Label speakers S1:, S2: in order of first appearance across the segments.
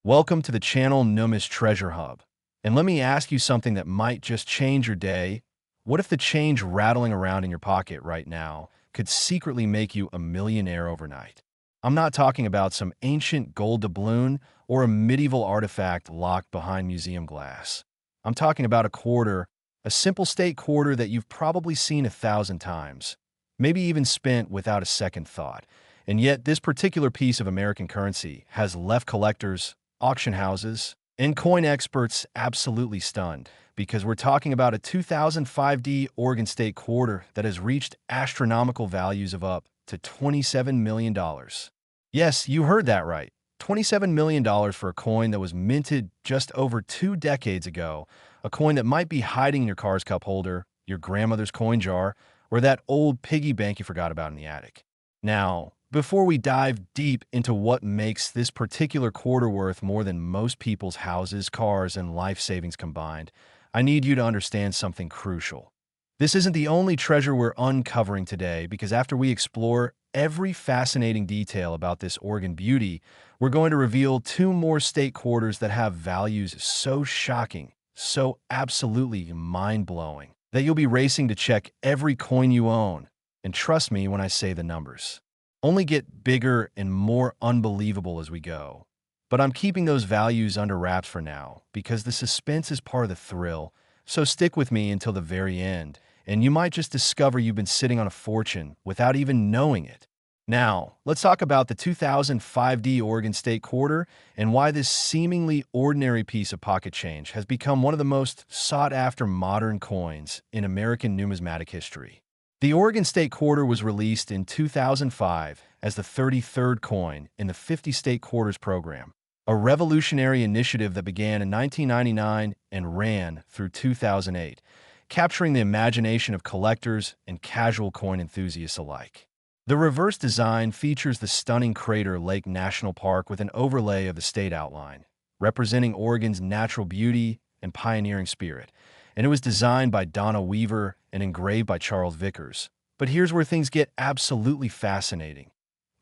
S1: Welcome to the channel Numis Treasure Hub. And let me ask you something that might just change your day. What if the change rattling around in your pocket right now could secretly make you a millionaire overnight? I'm not talking about some ancient gold doubloon or a medieval artifact locked behind museum glass. I'm talking about a quarter, a simple state quarter that you've probably seen 1,000 times, maybe even spent without a second thought. And yet, this particular piece of American currency has left collectors, auction houses, and coin experts absolutely stunned, because we're talking about a 2005D Oregon State quarter that has reached astronomical values of up to $27 million. Yes, you heard that right. $27 million for a coin that was minted just over 2 decades ago, a coin that might be hiding in your car's cup holder, your grandmother's coin jar, or that old piggy bank you forgot about in the attic. Now, before we dive deep into what makes this particular quarter worth more than most people's houses, cars, and life savings combined, I need you to understand something crucial. This isn't the only treasure we're uncovering today, because after we explore every fascinating detail about this Oregon beauty, we're going to reveal 2 more state quarters that have values so shocking, so absolutely mind-blowing, that you'll be racing to check every coin you own. And trust me when I say the numbers only get bigger and more unbelievable as we go. But I'm keeping those values under wraps for now, because the suspense is part of the thrill, so stick with me until the very end, and you might just discover you've been sitting on a fortune without even knowing it. Now, let's talk about the 2005D Oregon State quarter and why this seemingly ordinary piece of pocket change has become one of the most sought-after modern coins in American numismatic history. The Oregon State quarter was released in 2005 as the 33rd coin in the 50-state quarters program, a revolutionary initiative that began in 1999 and ran through 2008, capturing the imagination of collectors and casual coin enthusiasts alike. The reverse design features the stunning Crater Lake National Park with an overlay of the state outline, representing Oregon's natural beauty and pioneering spirit, and it was designed by Donna Weaver and engraved by Charles Vickers. But here's where things get absolutely fascinating.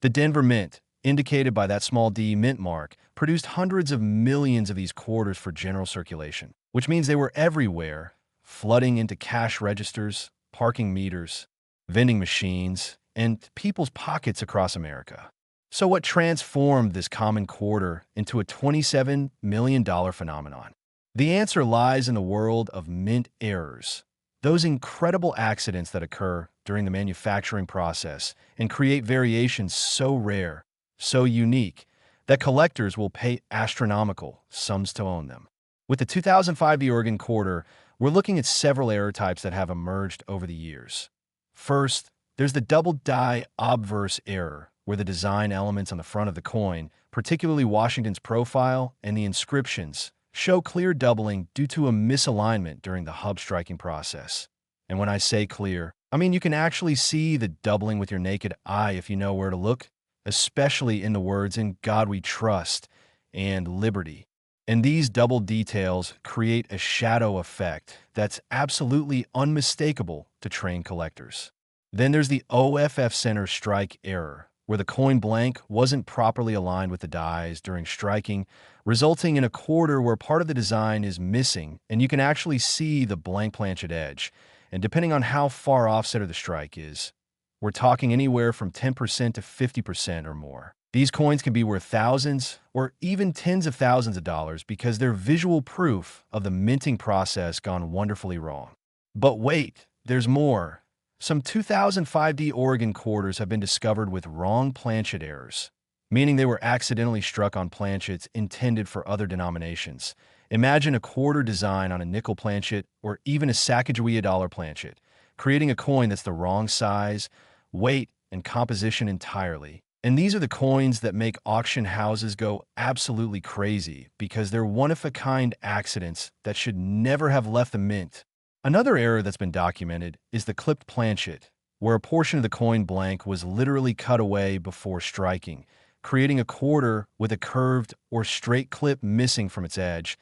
S1: The Denver Mint, indicated by that small D mint mark, produced hundreds of millions of these quarters for general circulation, which means they were everywhere, flooding into cash registers, parking meters, vending machines, and people's pockets across America. So what transformed this common quarter into a $27 million phenomenon? The answer lies in the world of mint errors, those incredible accidents that occur during the manufacturing process and create variations so rare, so unique, that collectors will pay astronomical sums to own them. With the 2005 Oregon quarter, we're looking at several error types that have emerged over the years. First, there's the double die obverse error, where the design elements on the front of the coin, particularly Washington's profile and the inscriptions, show clear doubling due to a misalignment during the hub striking process. And when I say clear, I mean you can actually see the doubling with your naked eye if you know where to look, especially in the words "In God We Trust" and "Liberty." And these double details create a shadow effect that's absolutely unmistakable to trained collectors. Then there's the OFF center strike error, where the coin blank wasn't properly aligned with the dies during striking, resulting in a quarter where part of the design is missing and you can actually see the blank planchet edge. And depending on how far offset the strike is, we're talking anywhere from 10% to 50% or more. These coins can be worth thousands or even tens of thousands of dollars because they're visual proof of the minting process gone wonderfully wrong. But wait, there's more. Some 2005D Oregon quarters have been discovered with wrong planchet errors, meaning they were accidentally struck on planchets intended for other denominations. Imagine a quarter design on a nickel planchet or even a Sacagawea dollar planchet, creating a coin that's the wrong size, weight, and composition entirely. And these are the coins that make auction houses go absolutely crazy because they're one-of-a-kind accidents that should never have left the mint. Another error that's been documented is the clipped planchet, where a portion of the coin blank was literally cut away before striking, creating a quarter with a curved or straight clip missing from its edge,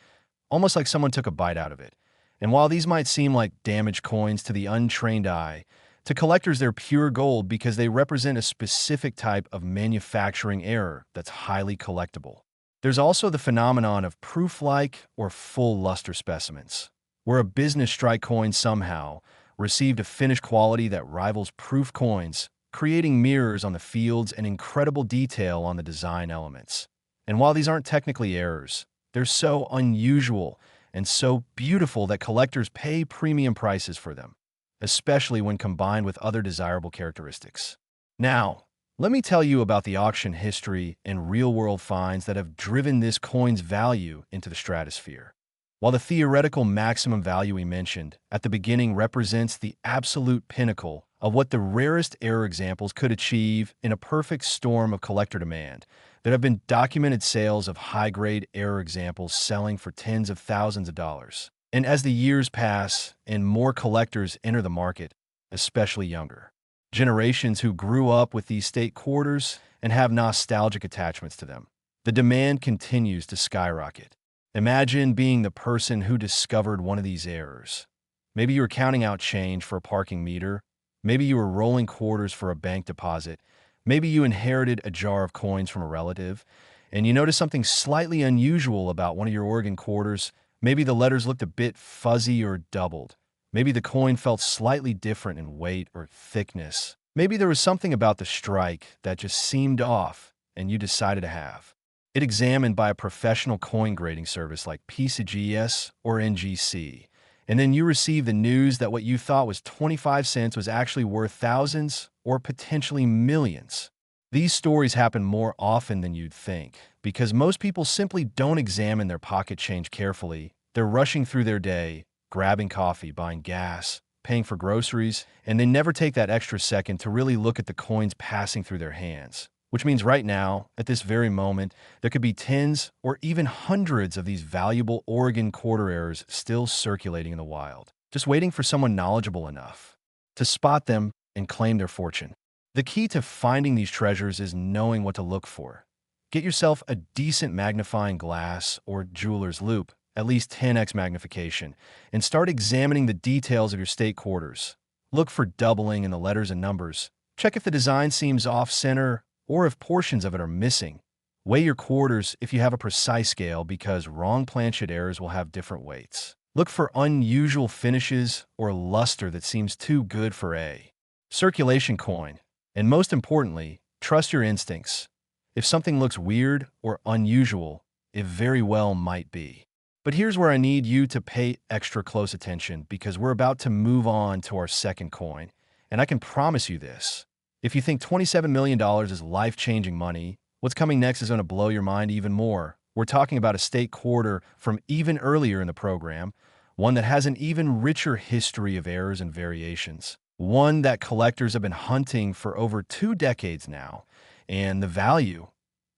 S1: almost like someone took a bite out of it. And while these might seem like damaged coins to the untrained eye, to collectors they're pure gold because they represent a specific type of manufacturing error that's highly collectible. There's also the phenomenon of proof-like or full luster specimens, where a business strike coin somehow received a finish quality that rivals proof coins, creating mirrors on the fields and incredible detail on the design elements. And while these aren't technically errors, they're so unusual and so beautiful that collectors pay premium prices for them, especially when combined with other desirable characteristics. Now, let me tell you about the auction history and real-world finds that have driven this coin's value into the stratosphere. While the theoretical maximum value we mentioned at the beginning represents the absolute pinnacle of what the rarest error examples could achieve in a perfect storm of collector demand, there have been documented sales of high-grade error examples selling for tens of thousands of dollars. And as the years pass and more collectors enter the market, especially younger generations who grew up with these state quarters and have nostalgic attachments to them, the demand continues to skyrocket. Imagine being the person who discovered one of these errors. Maybe you were counting out change for a parking meter. Maybe you were rolling quarters for a bank deposit. Maybe you inherited a jar of coins from a relative, and you noticed something slightly unusual about one of your Oregon quarters. Maybe the letters looked a bit fuzzy or doubled. Maybe the coin felt slightly different in weight or thickness. Maybe there was something about the strike that just seemed off, and you decided to have it examined by a professional coin grading service like PCGS or NGC. And then you received the news that what you thought was 25 cents was actually worth thousands or potentially millions. These stories happen more often than you'd think, because most people simply don't examine their pocket change carefully. They're rushing through their day, grabbing coffee, buying gas, paying for groceries, and they never take that extra second to really look at the coins passing through their hands. Which means right now, at this very moment, there could be tens or even hundreds of these valuable Oregon quarter errors still circulating in the wild, just waiting for someone knowledgeable enough to spot them and claim their fortune. The key to finding these treasures is knowing what to look for. Get yourself a decent magnifying glass or jeweler's loupe, at least 10x magnification, and start examining the details of your state quarters. Look for doubling in the letters and numbers. Check if the design seems off-center or if portions of it are missing. Weigh your quarters if you have a precise scale, because wrong planchet errors will have different weights. Look for unusual finishes or luster that seems too good for a circulation coin. And most importantly, trust your instincts. If something looks weird or unusual, it very well might be. But here's where I need you to pay extra close attention, because we're about to move on to our second coin, and I can promise you this. If you think $27 million is life-changing money, what's coming next is going to blow your mind even more. We're talking about a state quarter from even earlier in the program, one that has an even richer history of errors and variations, one that collectors have been hunting for over 2 decades now, and the value,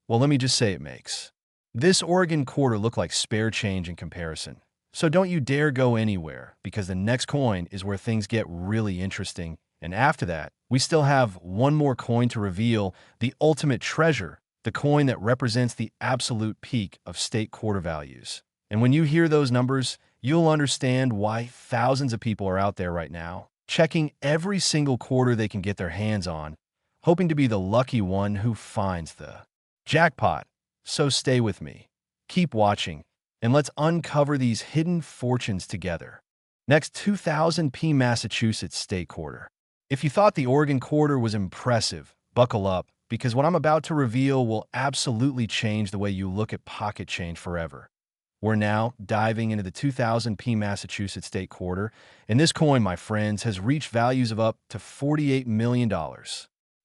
S1: well, let me just say it makes this Oregon quarter look like spare change in comparison. So don't you dare go anywhere, because the next coin is where things get really interesting. And after that, we still have one more coin to reveal, the ultimate treasure, the coin that represents the absolute peak of state quarter values. And when you hear those numbers, you'll understand why thousands of people are out there right now, checking every single quarter they can get their hands on, hoping to be the lucky one who finds the jackpot. So stay with me, keep watching, and let's uncover these hidden fortunes together. Next, 2000p Massachusetts state quarter. If you thought the Oregon quarter was impressive, buckle up, because what I'm about to reveal will absolutely change the way you look at pocket change forever. We're now diving into the 2000p Massachusetts state quarter, and this coin, my friends, has reached values of up to $48 million.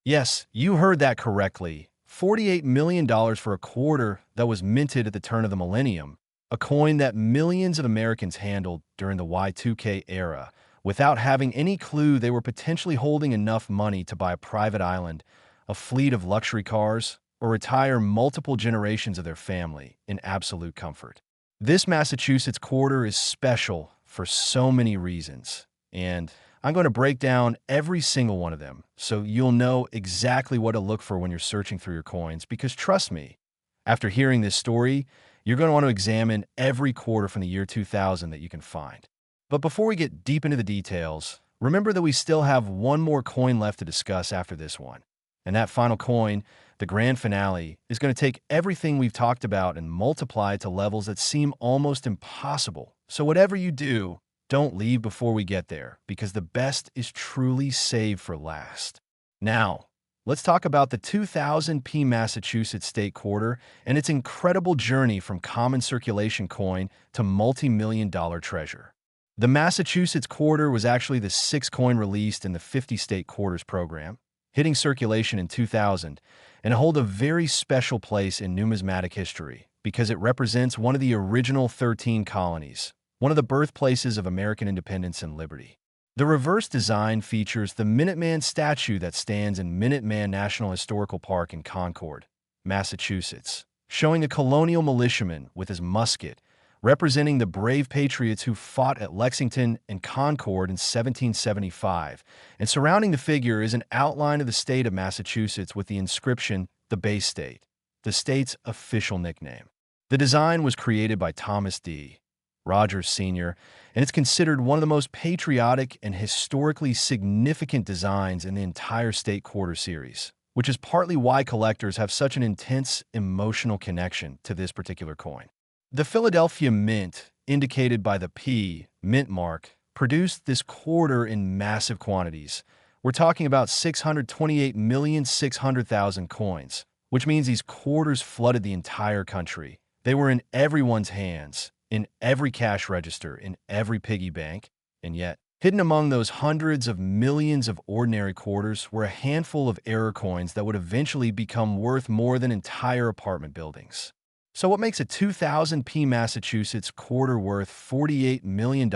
S1: Yes, you heard that correctly. $48 million for a quarter that was minted at the turn of the millennium, a coin that millions of Americans handled during the Y2K era without having any clue they were potentially holding enough money to buy a private island, a fleet of luxury cars, or retire multiple generations of their family in absolute comfort. This Massachusetts quarter is special for so many reasons, and I'm going to break down every single one of them so you'll know exactly what to look for when you're searching through your coins, because trust me, after hearing this story, you're going to want to examine every quarter from the year 2000 that you can find. But before we get deep into the details, remember that we still have one more coin left to discuss after this one. And that final coin, the grand finale, is going to take everything we've talked about and multiply it to levels that seem almost impossible. So whatever you do, don't leave before we get there, because the best is truly saved for last. Now, let's talk about the 2000p Massachusetts state quarter and its incredible journey from common circulation coin to multi-million-dollar treasure. The Massachusetts quarter was actually the sixth coin released in the 50 state quarters program, hitting circulation in 2000, and hold a very special place in numismatic history because it represents one of the original 13 colonies, one of the birthplaces of American independence and liberty. The reverse design features the Minuteman statue that stands in Minuteman National Historical Park in Concord, Massachusetts, showing a colonial militiaman with his musket, representing the brave patriots who fought at Lexington and Concord in 1775, and surrounding the figure is an outline of the state of Massachusetts with the inscription, "The Bay State," the state's official nickname. The design was created by Thomas D. Rogers Sr., and it's considered one of the most patriotic and historically significant designs in the entire state quarter series, which is partly why collectors have such an intense emotional connection to this particular coin. The Philadelphia Mint, indicated by the P mint mark, produced this quarter in massive quantities. We're talking about 628,600,000 coins, which means these quarters flooded the entire country. They were in everyone's hands, in every cash register, in every piggy bank, and yet, hidden among those hundreds of millions of ordinary quarters were a handful of error coins that would eventually become worth more than entire apartment buildings. So what makes a 2000p Massachusetts quarter worth $48 million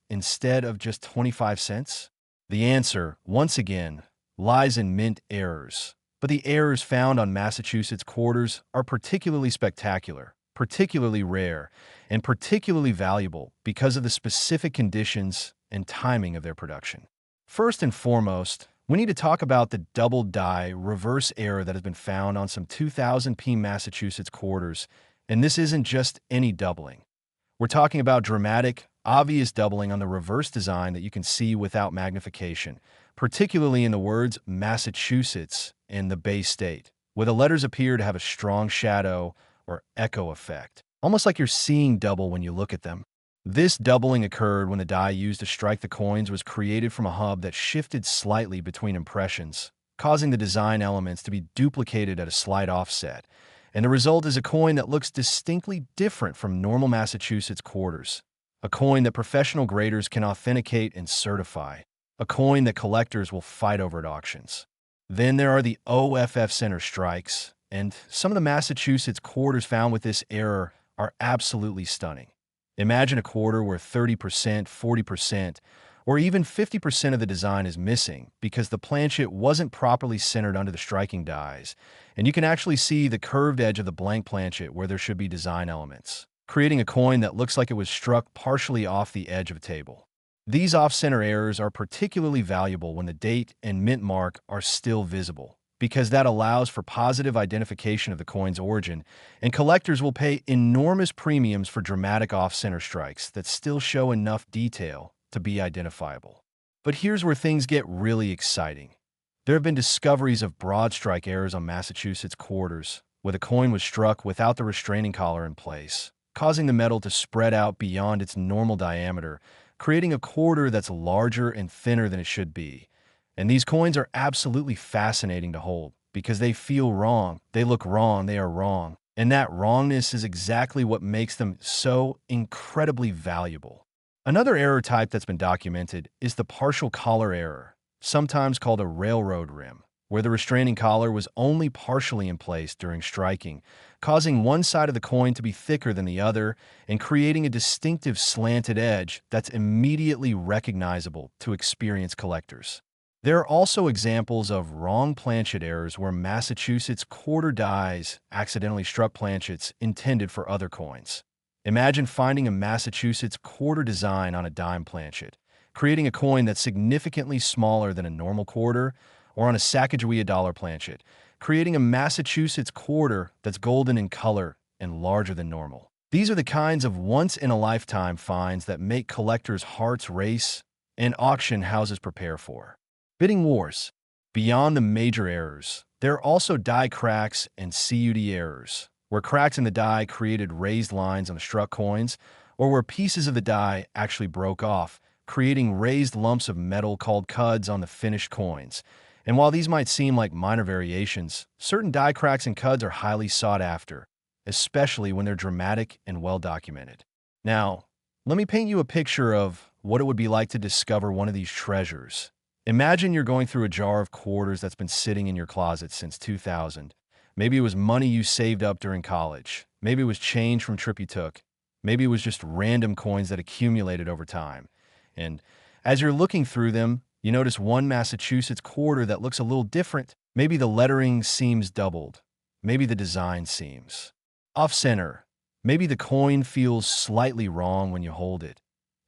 S1: instead of just 25 cents? The answer, once again, lies in mint errors. But the errors found on Massachusetts quarters are particularly spectacular, particularly rare, and particularly valuable because of the specific conditions and timing of their production. First and foremost, we need to talk about the double die reverse error that has been found on some 2000p Massachusetts quarters, and this isn't just any doubling. We're talking about dramatic, obvious doubling on the reverse design that you can see without magnification, particularly in the words Massachusetts and the Bay State, where the letters appear to have a strong shadow or echo effect, almost like you're seeing double when you look at them. This doubling occurred when the die used to strike the coins was created from a hub that shifted slightly between impressions, causing the design elements to be duplicated at a slight offset, and the result is a coin that looks distinctly different from normal Massachusetts quarters, a coin that professional graders can authenticate and certify, a coin that collectors will fight over at auctions. Then there are the OFF center strikes, and some of the Massachusetts quarters found with this error are absolutely stunning. Imagine a quarter where 30%, 40%, or even 50% of the design is missing because the planchet wasn't properly centered under the striking dies, and you can actually see the curved edge of the blank planchet where there should be design elements, creating a coin that looks like it was struck partially off the edge of a table. These off-center errors are particularly valuable when the date and mint mark are still visible, because that allows for positive identification of the coin's origin, and collectors will pay enormous premiums for dramatic off-center strikes that still show enough detail to be identifiable. But here's where things get really exciting. There have been discoveries of broad strike errors on Massachusetts quarters, where the coin was struck without the restraining collar in place, causing the metal to spread out beyond its normal diameter, creating a quarter that's larger and thinner than it should be. And these coins are absolutely fascinating to hold because they feel wrong, they look wrong, they are wrong. And that wrongness is exactly what makes them so incredibly valuable. Another error type that's been documented is the partial collar error, sometimes called a railroad rim, where the restraining collar was only partially in place during striking, causing one side of the coin to be thicker than the other and creating a distinctive slanted edge that's immediately recognizable to experienced collectors. There are also examples of wrong planchet errors where Massachusetts quarter dies accidentally struck planchets intended for other coins. Imagine finding a Massachusetts quarter design on a dime planchet, creating a coin that's significantly smaller than a normal quarter, or on a Sacagawea dollar planchet, creating a Massachusetts quarter that's golden in color and larger than normal. These are the kinds of once-in-a-lifetime finds that make collectors' hearts race and auction houses prepare for. Bidding wars. Beyond the major errors, there are also die cracks and CUD errors, where cracks in the die created raised lines on the struck coins, or where pieces of the die actually broke off, creating raised lumps of metal called cuds on the finished coins. And while these might seem like minor variations, certain die cracks and cuds are highly sought after, especially when they're dramatic and well documented. Now, let me paint you a picture of what it would be like to discover one of these treasures. Imagine you're going through a jar of quarters that's been sitting in your closet since 2000. Maybe it was money you saved up during college. Maybe it was change from a trip you took. Maybe it was just random coins that accumulated over time. And as you're looking through them, you notice one Massachusetts quarter that looks a little different. Maybe the lettering seems doubled. Maybe the design seems off-center. Maybe the coin feels slightly wrong when you hold it.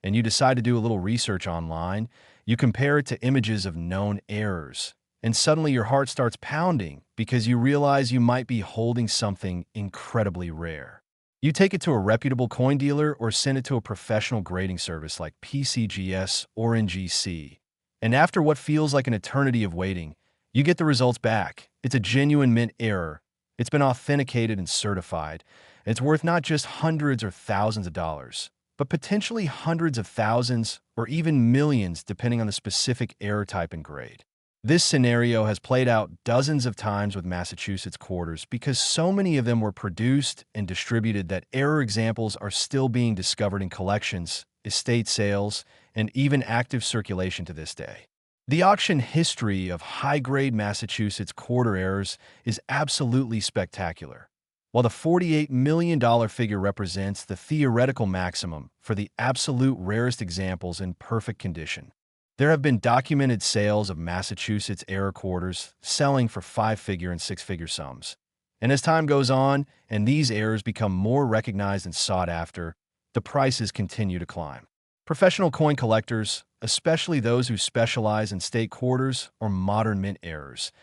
S1: And you decide to do a little research online. You compare it to images of known errors, and suddenly your heart starts pounding because you realize you might be holding something incredibly rare. You take it to a reputable coin dealer or send it to a professional grading service like PCGS or NGC. And after what feels like an eternity of waiting, you get the results back. It's a genuine mint error. It's been authenticated and certified. It's worth not just hundreds or thousands of dollars, but potentially hundreds of thousands or even millions depending on the specific error type and grade. This scenario has played out dozens of times with Massachusetts quarters because so many of them were produced and distributed that error examples are still being discovered in collections, estate sales, and even active circulation to this day. The auction history of high-grade Massachusetts quarter errors is absolutely spectacular. While the $48 million figure represents the theoretical maximum for the absolute rarest examples in perfect condition, there have been documented sales of Massachusetts error quarters selling for five-figure and six-figure sums. And as time goes on and these errors become more recognized and sought after, the prices continue to climb. Professional coin collectors, especially those who specialize in state quarters or modern mint errors,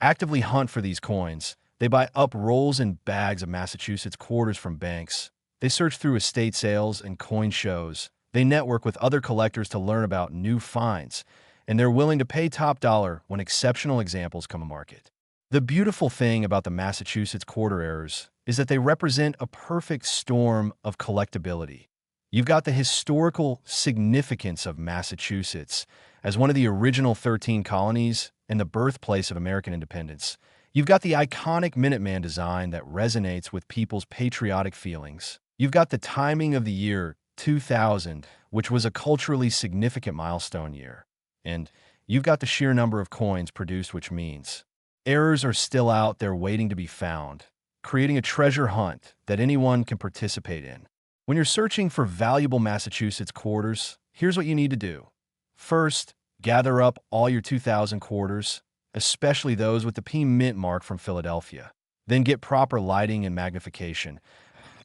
S1: actively hunt for these coins. They buy up rolls and bags of Massachusetts quarters from banks. They search through estate sales and coin shows. They network with other collectors to learn about new finds, and they're willing to pay top dollar when exceptional examples come to market. The beautiful thing about the Massachusetts quarter errors is that they represent a perfect storm of collectability. You've got the historical significance of Massachusetts as one of the original 13 colonies and the birthplace of American independence. You've got the iconic Minuteman design that resonates with people's patriotic feelings. You've got the timing of the year 2000, which was a culturally significant milestone year. And you've got the sheer number of coins produced, which means errors are still out there waiting to be found, creating a treasure hunt that anyone can participate in. When you're searching for valuable Massachusetts quarters, here's what you need to do. First, gather up all your 2000 quarters, especially those with the P Mint mark from Philadelphia. Then get proper lighting and magnification.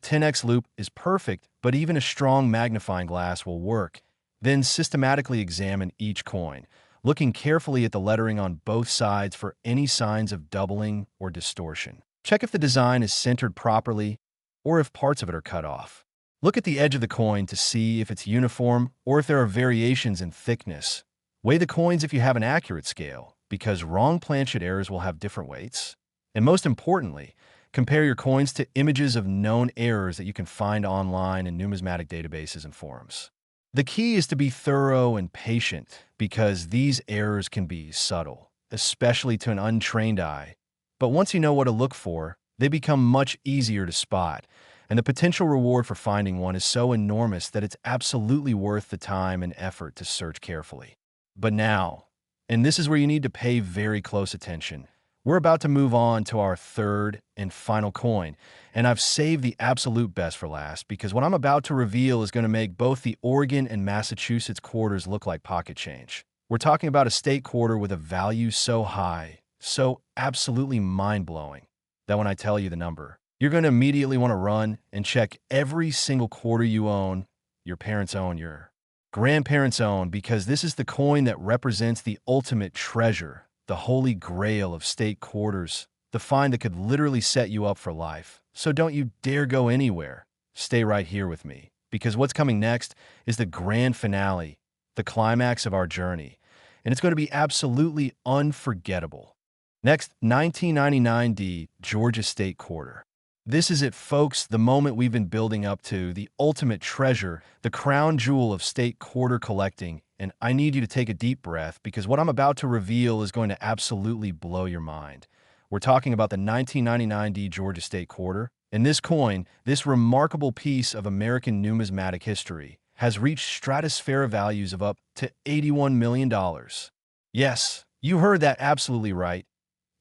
S1: 10x loupe is perfect, but even a strong magnifying glass will work. Then systematically examine each coin, looking carefully at the lettering on both sides for any signs of doubling or distortion. Check if the design is centered properly or if parts of it are cut off. Look at the edge of the coin to see if it's uniform or if there are variations in thickness. Weigh the coins if you have an accurate scale, because wrong planchet errors will have different weights. And most importantly, compare your coins to images of known errors that you can find online in numismatic databases and forums. The key is to be thorough and patient because these errors can be subtle, especially to an untrained eye. But once you know what to look for, they become much easier to spot, and the potential reward for finding one is so enormous that it's absolutely worth the time and effort to search carefully. But now, and this is where you need to pay very close attention, we're about to move on to our third and final coin, and I've saved the absolute best for last because what I'm about to reveal is going to make both the Oregon and Massachusetts quarters look like pocket change. We're talking about a state quarter with a value so high, so absolutely mind-blowing, that when I tell you the number, you're going to immediately want to run and check every single quarter you own, your parents own, your grandparents own, because this is the coin that represents the ultimate treasure, the holy grail of state quarters, the find that could literally set you up for life. So don't you dare go anywhere. Stay right here with me, because what's coming next is the grand finale, the climax of our journey. and it's going to be absolutely unforgettable. Next, 1999 D Georgia State Quarter. This is it, folks, the moment we've been building up to, the ultimate treasure, the crown jewel of state quarter collecting. And I need you to take a deep breath because what I'm about to reveal is going to absolutely blow your mind. We're talking about the 1999 D Georgia State Quarter. And this coin, this remarkable piece of American numismatic history, has reached stratospheric values of up to $81 million. Yes, you heard that absolutely right.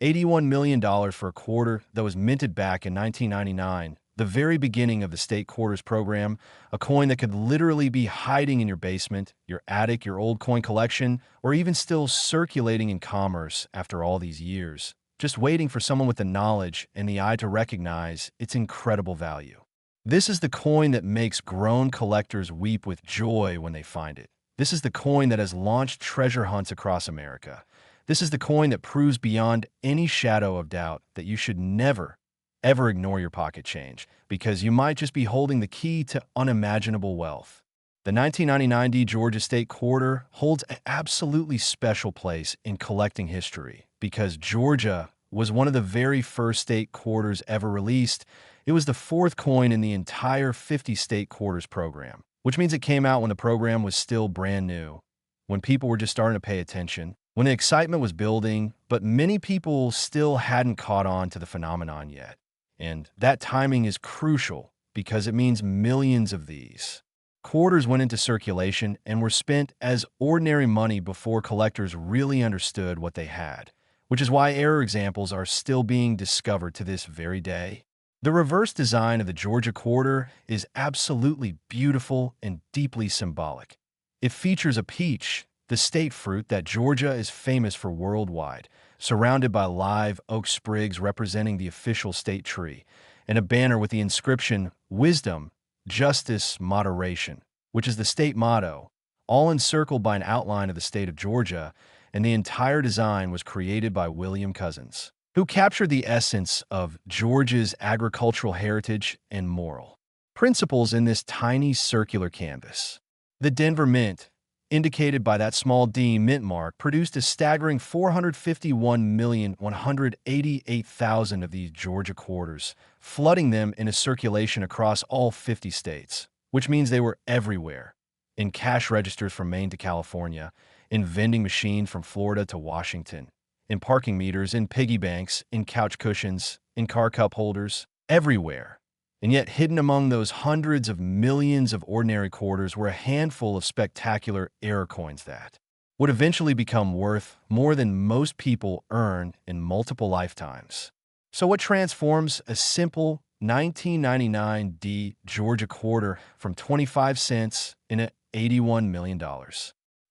S1: $81 million for a quarter that was minted back in 1999, the very beginning of the state quarters program, a coin that could literally be hiding in your basement, your attic, your old coin collection, or even still circulating in commerce after all these years, just waiting for someone with the knowledge and the eye to recognize its incredible value. This is the coin that makes grown collectors weep with joy when they find it. This is the coin that has launched treasure hunts across America. This is the coin that proves beyond any shadow of doubt that you should never, ever ignore your pocket change, because you might just be holding the key to unimaginable wealth. The 1999 D Georgia State Quarter holds an absolutely special place in collecting history, because Georgia was one of the very first state quarters ever released. It was the fourth coin in the entire 50-state quarters program, which means it came out when the program was still brand new, when people were just starting to pay attention, when the excitement was building, but many people still hadn't caught on to the phenomenon yet. And that timing is crucial because it means millions of these quarters went into circulation and were spent as ordinary money before collectors really understood what they had, which is why error examples are still being discovered to this very day. The reverse design of the Georgia quarter is absolutely beautiful and deeply symbolic. It features a peach, the state fruit that Georgia is famous for worldwide, surrounded by live oak sprigs representing the official state tree, and a banner with the inscription, "Wisdom, Justice, Moderation," which is the state motto, all encircled by an outline of the state of Georgia, and the entire design was created by William Cousins, who captured the essence of Georgia's agricultural heritage and moral principles in this tiny circular canvas. The Denver Mint, indicated by that small D mint mark, produced a staggering 451,188,000 of these Georgia quarters, flooding them into circulation across all 50 states, which means they were everywhere, in cash registers from Maine to California, in vending machines from Florida to Washington, in parking meters, in piggy banks, in couch cushions, in car cup holders, everywhere. And yet hidden among those hundreds of millions of ordinary quarters were a handful of spectacular error coins that would eventually become worth more than most people earn in multiple lifetimes. So what transforms a simple 1999 D Georgia quarter from 25 cents into $81 million?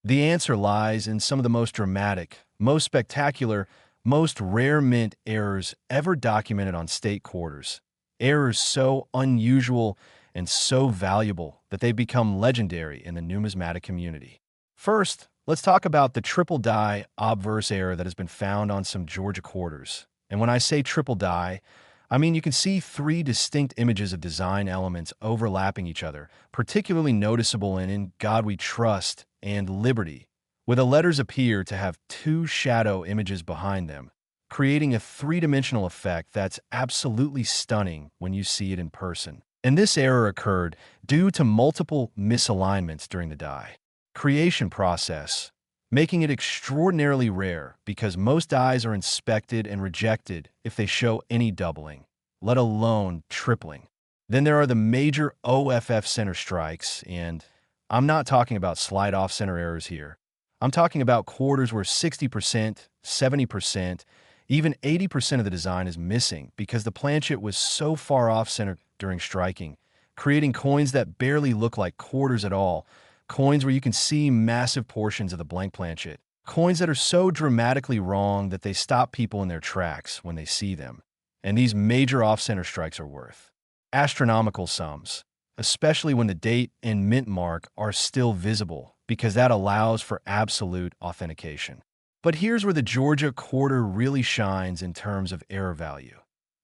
S1: The answer lies in some of the most dramatic, most spectacular, most rare mint errors ever documented on state quarters. Errors so unusual and so valuable that they become legendary in the numismatic community. First, let's talk about the triple die obverse error that has been found on some Georgia quarters. And when I say triple die, I mean you can see three distinct images of design elements overlapping each other, particularly noticeable in God We Trust and Liberty, where the letters appear to have two shadow images behind them, creating a three-dimensional effect that's absolutely stunning when you see it in person. And this error occurred due to multiple misalignments during the die creation process, making it extraordinarily rare because most dies are inspected and rejected if they show any doubling, let alone tripling. Then there are the major OFF center strikes, and I'm not talking about slide off center errors here. I'm talking about quarters where 60%, 70%, even 80% of the design is missing because the planchet was so far off center during striking, creating coins that barely look like quarters at all, coins where you can see massive portions of the blank planchet, coins that are so dramatically wrong that they stop people in their tracks when they see them. And these major off-center strikes are worth astronomical sums, especially when the date and mint mark are still visible, because that allows for absolute authentication. But here's where the Georgia quarter really shines in terms of error value.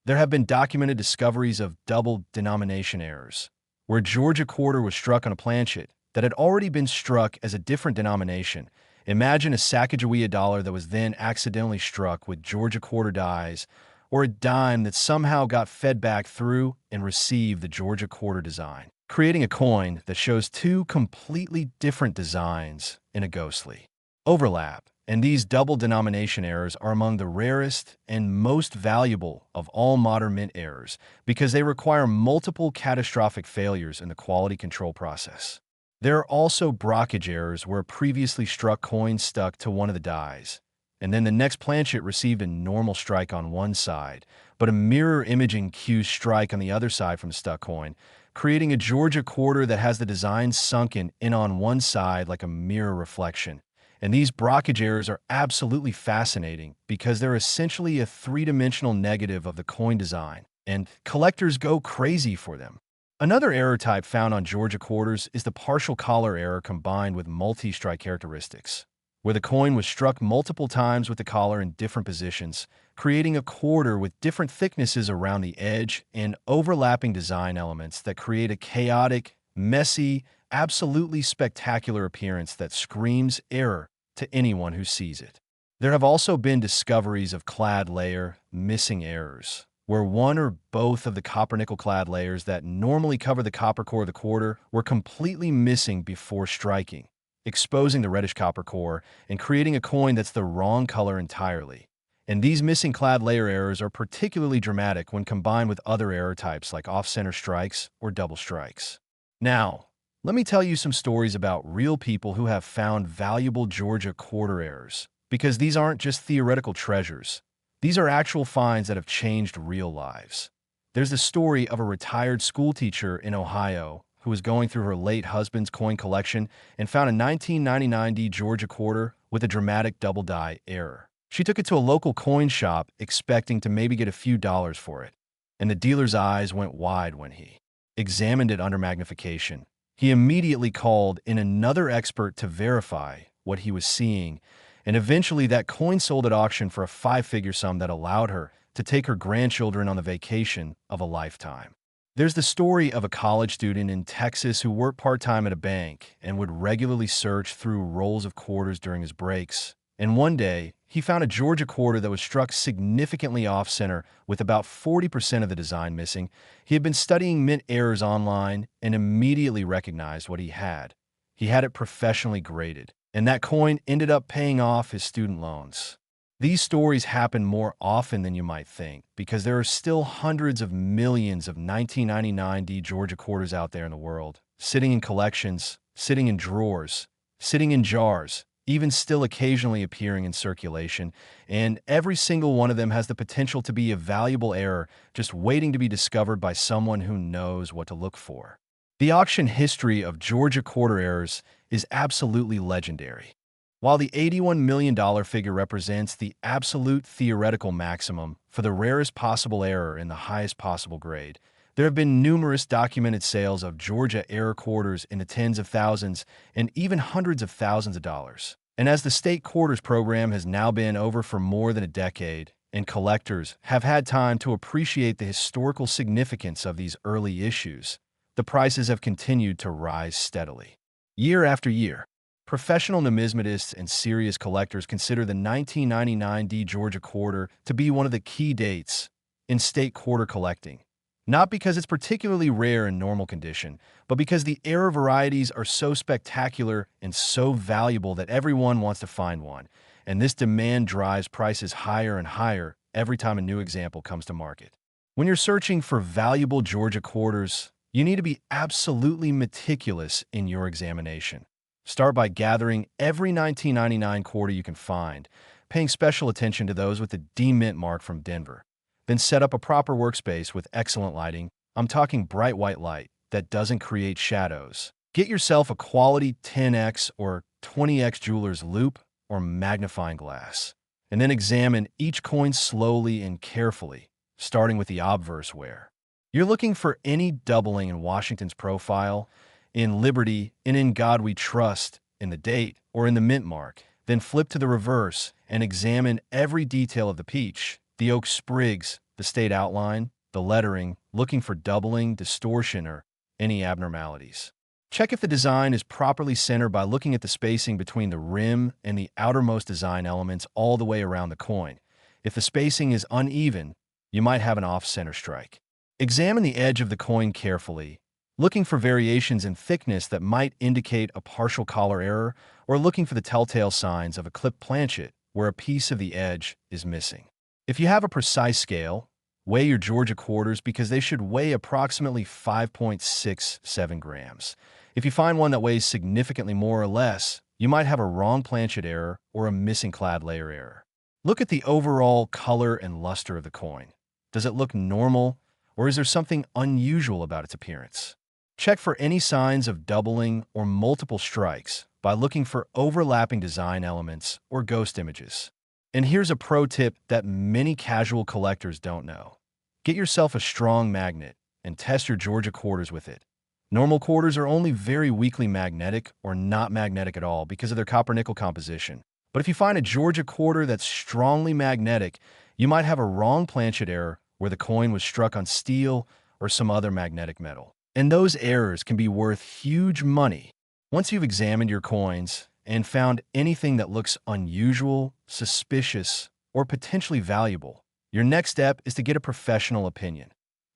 S1: There have been documented discoveries of double denomination errors, where Georgia quarter was struck on a planchet that had already been struck as a different denomination, Imagine a Sacagawea dollar that was then accidentally struck with Georgia quarter dies, or a dime that somehow got fed back through and received the Georgia quarter design, creating a coin that shows two completely different designs in a ghostly overlap. And these double denomination errors are among the rarest and most valuable of all modern mint errors because they require multiple catastrophic failures in the quality control process. There are also brockage errors where a previously struck coin stuck to one of the dies, and then the next planchet received a normal strike on one side, but a mirror imaging cue strike on the other side from the stuck coin, creating a Georgia quarter that has the design sunken in on one side like a mirror reflection. And these brockage errors are absolutely fascinating because they're essentially a three-dimensional negative of the coin design, and collectors go crazy for them. Another error type found on Georgia quarters is the partial collar error combined with multi-strike characteristics, where the coin was struck multiple times with the collar in different positions, creating a quarter with different thicknesses around the edge and overlapping design elements that create a chaotic, messy, absolutely spectacular appearance that screams error to anyone who sees it. There have also been discoveries of clad layer missing errors, where one or both of the copper-nickel clad layers that normally cover the copper core of the quarter were completely missing before striking, exposing the reddish copper core and creating a coin that's the wrong color entirely. And these missing clad layer errors are particularly dramatic when combined with other error types like off-center strikes or double strikes. Now, let me tell you some stories about real people who have found valuable Georgia quarter errors, because these aren't just theoretical treasures. These are actual finds that have changed real lives. There's the story of a retired schoolteacher in Ohio who was going through her late husband's coin collection and found a 1999 D Georgia quarter with a dramatic double die error. She took it to a local coin shop expecting to maybe get a few dollars for it, and the dealer's eyes went wide when he examined it under magnification. He immediately called in another expert to verify what he was seeing, and eventually that coin sold at auction for a five-figure sum that allowed her to take her grandchildren on the vacation of a lifetime. There's the story of a college student in Texas who worked part-time at a bank and would regularly search through rolls of quarters during his breaks. And one day, he found a Georgia quarter that was struck significantly off-center with about 40% of the design missing. He had been studying mint errors online and immediately recognized what he had. He had it professionally graded, and that coin ended up paying off his student loans. These stories happen more often than you might think because there are still hundreds of millions of 1999 D Georgia quarters out there in the world, sitting in collections, sitting in drawers, sitting in jars, even still occasionally appearing in circulation, and every single one of them has the potential to be a valuable error just waiting to be discovered by someone who knows what to look for. The auction history of Georgia quarter errors is absolutely legendary. While the $81 million figure represents the absolute theoretical maximum for the rarest possible error in the highest possible grade, there have been numerous documented sales of Georgia error quarters in the tens of thousands and even hundreds of thousands of dollars. And as the state quarters program has now been over for more than a decade, and collectors have had time to appreciate the historical significance of these early issues, the prices have continued to rise steadily. Year after year, professional numismatists and serious collectors consider the 1999 D Georgia quarter to be one of the key dates in state quarter collecting. Not because it's particularly rare in normal condition, but because the error varieties are so spectacular and so valuable that everyone wants to find one, and this demand drives prices higher and higher every time a new example comes to market. When you're searching for valuable Georgia quarters, you need to be absolutely meticulous in your examination. Start by gathering every 1999 quarter you can find, paying special attention to those with the D Mint mark from Denver. Then set up a proper workspace with excellent lighting. I'm talking bright white light that doesn't create shadows. Get yourself a quality 10x or 20x jeweler's loupe or magnifying glass, and then examine each coin slowly and carefully, starting with the obverse wear. You're looking for any doubling in Washington's profile, in Liberty, and in God We Trust, in the date, or in the mint mark. Then flip to the reverse and examine every detail of the peach, the oak sprigs, the state outline, the lettering, looking for doubling, distortion, or any abnormalities. Check if the design is properly centered by looking at the spacing between the rim and the outermost design elements all the way around the coin. If the spacing is uneven, you might have an off-center strike. Examine the edge of the coin carefully, looking for variations in thickness that might indicate a partial collar error, or looking for the telltale signs of a clipped planchet where a piece of the edge is missing. If you have a precise scale, weigh your Georgia quarters because they should weigh approximately 5.67 grams. If you find one that weighs significantly more or less, you might have a wrong planchet error or a missing clad layer error. Look at the overall color and luster of the coin. Does it look normal, or is there something unusual about its appearance? Check for any signs of doubling or multiple strikes by looking for overlapping design elements or ghost images. And here's a pro tip that many casual collectors don't know. Get yourself a strong magnet and test your Georgia quarters with it. Normal quarters are only very weakly magnetic or not magnetic at all because of their copper-nickel composition. But if you find a Georgia quarter that's strongly magnetic, you might have a wrong planchet error where the coin was struck on steel or some other magnetic metal. And those errors can be worth huge money. Once you've examined your coins and found anything that looks unusual, suspicious, or potentially valuable, your next step is to get a professional opinion.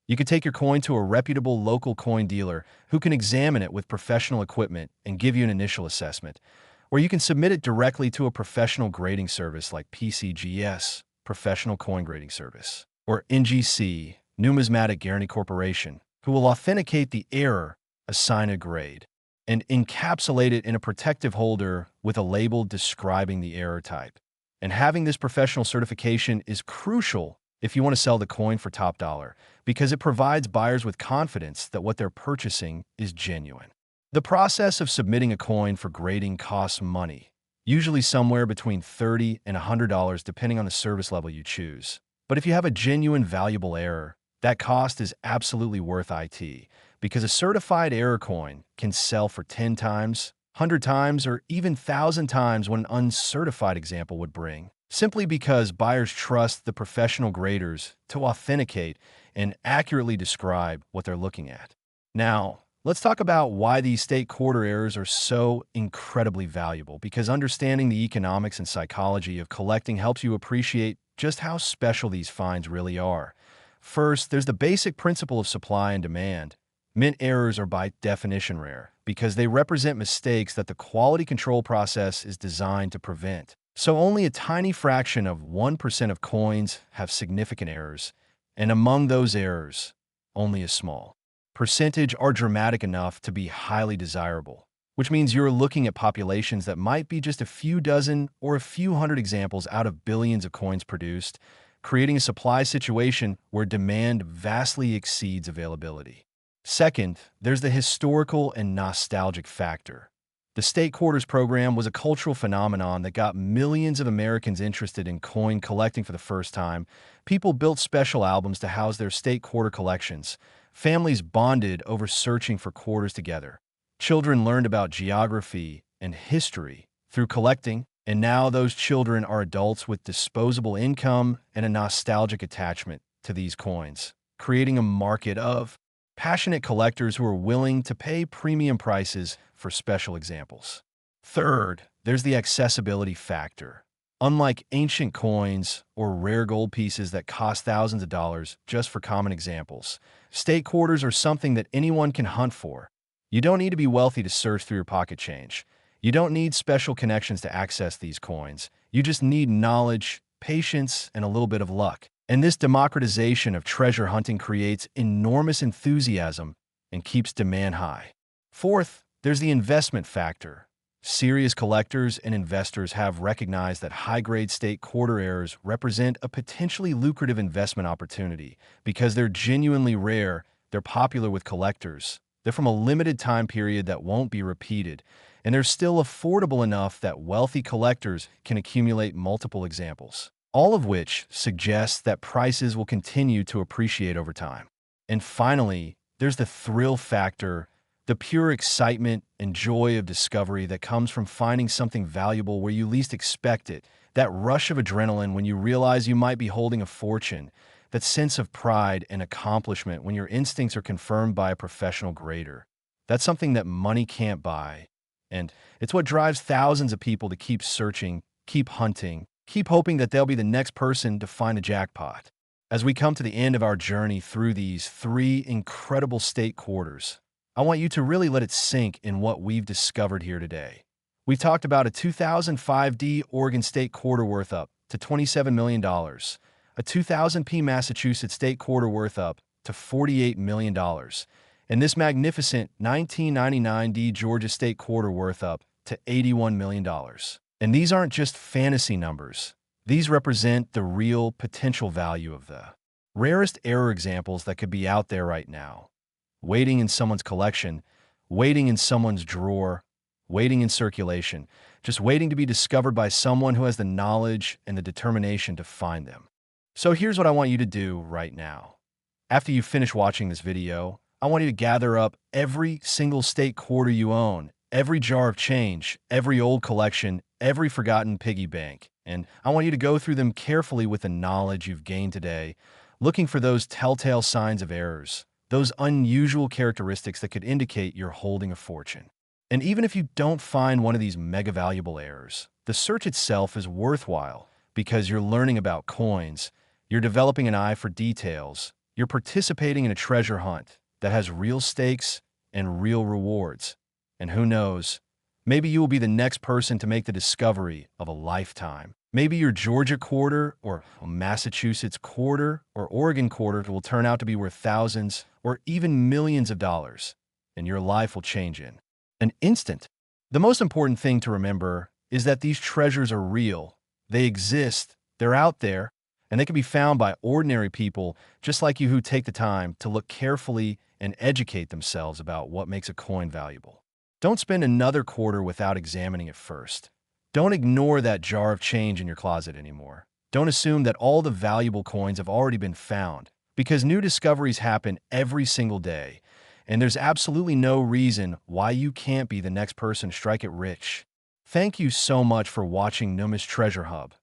S1: You can take your coin to a reputable local coin dealer who can examine it with professional equipment and give you an initial assessment, or you can submit it directly to a professional grading service like PCGS, Professional Coin Grading Service, or NGC, Numismatic Guarantee Corporation, who will authenticate the error, assign a grade, and encapsulate it in a protective holder with a label describing the error type. And having this professional certification is crucial if you want to sell the coin for top dollar, because it provides buyers with confidence that what they're purchasing is genuine. The process of submitting a coin for grading costs money, usually somewhere between $30 and $100 depending on the service level you choose. But if you have a genuine valuable error, that cost is absolutely worth it, because a certified error coin can sell for 10 times, 100 times, or even 1,000 times what an uncertified example would bring, simply because buyers trust the professional graders to authenticate and accurately describe what they're looking at. Now, let's talk about why these state quarter errors are so incredibly valuable, because understanding the economics and psychology of collecting helps you appreciate just how special these finds really are. First, there's the basic principle of supply and demand. Mint errors are by definition rare because they represent mistakes that the quality control process is designed to prevent. So only a tiny fraction of 1% of coins have significant errors, and among those errors, only a small percentage are dramatic enough to be highly desirable, which means you're looking at populations that might be just a few dozen or a few hundred examples out of billions of coins produced, creating a supply situation where demand vastly exceeds availability. Second, there's the historical and nostalgic factor. The state quarters program was a cultural phenomenon that got millions of Americans interested in coin collecting for the first time. People built special albums to house their state quarter collections. Families bonded over searching for quarters together. Children learned about geography and history through collecting, and now those children are adults with disposable income and a nostalgic attachment to these coins, creating a market of passionate collectors who are willing to pay premium prices for special examples. Third, there's the accessibility factor. Unlike ancient coins or rare gold pieces that cost thousands of dollars just for common examples, state quarters are something that anyone can hunt for. You don't need to be wealthy to search through your pocket change. You don't need special connections to access these coins. You just need knowledge, patience, and a little bit of luck. And this democratization of treasure hunting creates enormous enthusiasm and keeps demand high. Fourth, there's the investment factor. Serious collectors and investors have recognized that high-grade state quarter errors represent a potentially lucrative investment opportunity because they're genuinely rare, they're popular with collectors, they're from a limited time period that won't be repeated, and they're still affordable enough that wealthy collectors can accumulate multiple examples, all of which suggests that prices will continue to appreciate over time. And finally, there's the thrill factor, the pure excitement and joy of discovery that comes from finding something valuable where you least expect it, that rush of adrenaline when you realize you might be holding a fortune, that sense of pride and accomplishment when your instincts are confirmed by a professional grader. That's something that money can't buy. And it's what drives thousands of people to keep searching, keep hunting, keep hoping that they'll be the next person to find a jackpot. As we come to the end of our journey through these three incredible state quarters, I want you to really let it sink in what we've discovered here today. We've talked about a 2005D Oregon State quarter worth up to $27 million, a 2000P Massachusetts State quarter worth up to $48 million, and this magnificent 1999D Georgia State quarter worth up to $81 million. And these aren't just fantasy numbers. These represent the real potential value of the rarest error examples that could be out there right now, waiting in someone's collection, waiting in someone's drawer, waiting in circulation, just waiting to be discovered by someone who has the knowledge and the determination to find them. So here's what I want you to do right now. After you finish watching this video, I want you to gather up every single state quarter you own, every jar of change, every old collection, every forgotten piggy bank, and I want you to go through them carefully with the knowledge you've gained today, looking for those telltale signs of errors, those unusual characteristics that could indicate you're holding a fortune. And even if you don't find one of these mega valuable errors, the search itself is worthwhile because you're learning about coins, you're developing an eye for details, you're participating in a treasure hunt that has real stakes and real rewards. And who knows, maybe you will be the next person to make the discovery of a lifetime. Maybe your Georgia quarter or Massachusetts quarter or Oregon quarter will turn out to be worth thousands or even millions of dollars, and your life will change in an instant. The most important thing to remember is that these treasures are real. They exist, they're out there, and they can be found by ordinary people just like you who take the time to look carefully and educate themselves about what makes a coin valuable. Don't spend another quarter without examining it first. Don't ignore that jar of change in your closet anymore. Don't assume that all the valuable coins have already been found, because new discoveries happen every single day, and there's absolutely no reason why you can't be the next person to strike it rich. Thank you so much for watching Numis Treasure Hub.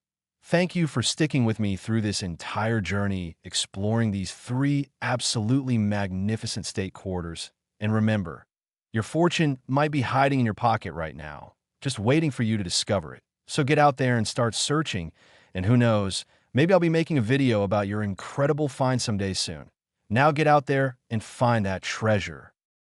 S1: Thank you for sticking with me through this entire journey, exploring these three absolutely magnificent state quarters. And remember, your fortune might be hiding in your pocket right now, just waiting for you to discover it. So get out there and start searching, and who knows, maybe I'll be making a video about your incredible find someday soon. Now get out there and find that treasure.